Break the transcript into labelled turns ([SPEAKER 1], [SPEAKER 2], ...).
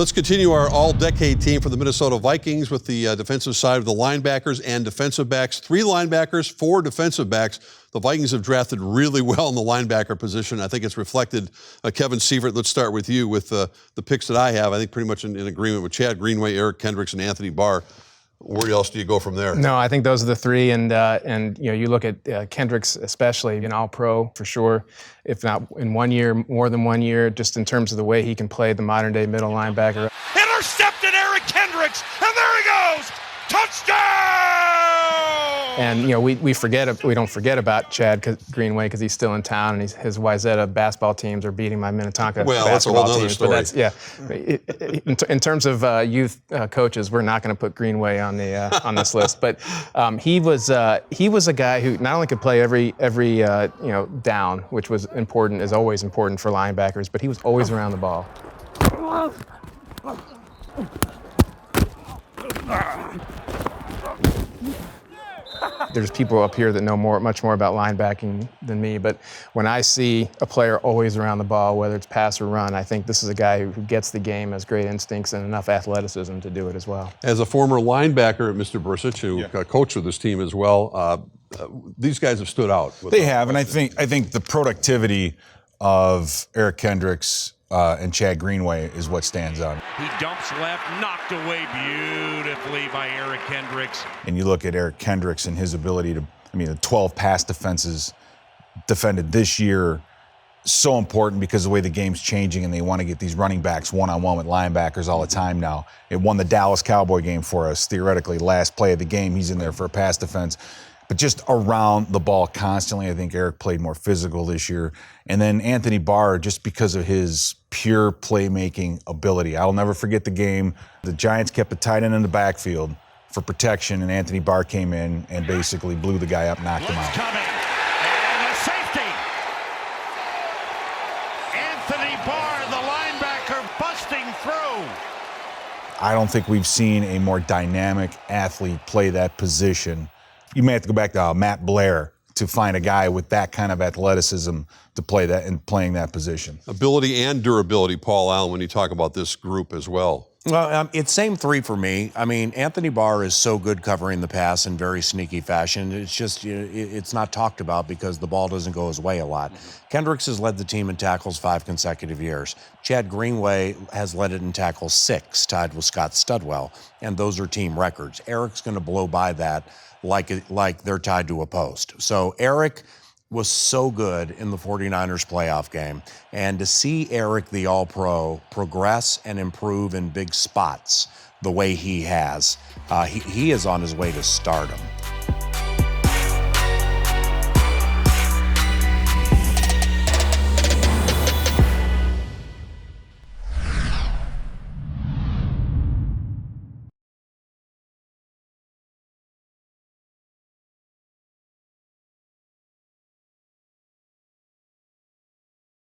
[SPEAKER 1] Let's continue our all-decade team for the Minnesota Vikings with the defensive side of the linebackers and defensive backs. 3 linebackers, 4 defensive backs. The Vikings have drafted really well in the linebacker position. I think it's reflected. Kevin Seifert, let's start with you with the picks that I have. I think pretty much in agreement with Chad Greenway, Eric Kendricks, and Anthony Barr. Where else do you go from there?
[SPEAKER 2] No, I think those are the 3, and you know, you look at Kendricks, especially an All-Pro for sure, if not in 1 year, more than 1 year, just in terms of the way he can play the modern-day middle linebacker.
[SPEAKER 3] Intercepted Eric Kendricks, and there he goes, touchdown!
[SPEAKER 2] And you know, we don't forget about Chad Greenway because he's still in town, and his Wayzata basketball teams are beating my Minnetonka basketball teams.
[SPEAKER 1] Story.
[SPEAKER 2] But that's in terms of youth coaches, we're not going to put Greenway on the on this list. But he was a guy who not only could play every down, which was important, is always important for linebackers, but he was always around the ball. There's people up here that know much more about linebacking than me, but when I see a player always around the ball, whether it's pass or run, I think this is a guy who gets the game, has great instincts, and enough athleticism to do it as well.
[SPEAKER 1] As a former linebacker, Mr. Bercich, who coached with this team as well, these guys have stood out.
[SPEAKER 4] They have, and I think the productivity of Eric Kendricks and Chad Greenway is what stands out.
[SPEAKER 3] He dumps left, knocked away beautifully by Eric Kendricks.
[SPEAKER 4] And you look at Eric Kendricks and his ability to, the 12 pass defenses defended this year, so important because of the way the game's changing and they want to get these running backs one-on-one with linebackers all the time now. It won the Dallas Cowboy game for us, theoretically. Last play of the game, he's in there for a pass defense. But just around the ball constantly, I think Eric played more physical this year. And then Anthony Barr, just because of his pure playmaking ability. I'll never forget the game. The Giants kept a tight end in the backfield for protection, and Anthony Barr came in and basically blew the guy up, knocked him out.
[SPEAKER 3] Coming, and a safety. Anthony Barr, the linebacker, busting through.
[SPEAKER 4] I don't think we've seen a more dynamic athlete play that position. You may have to go back to Matt Blair to find a guy with that kind of athleticism to play that and playing that position.
[SPEAKER 1] Ability and durability, Paul Allen, when you talk about this group as well.
[SPEAKER 5] Well, it's same 3 for me. Anthony Barr is so good covering the pass in very sneaky fashion. It's just, it's not talked about because the ball doesn't go his way a lot. Kendricks has led the team in tackles 5 consecutive years. Chad Greenway has led it in tackles 6, tied with Scott Studwell, and those are team records. Eric's going to blow by that like they're tied to a post. So Eric was so good in the 49ers playoff game. And to see Eric, the All-Pro, progress and improve in big spots the way he has, he is on his way to stardom.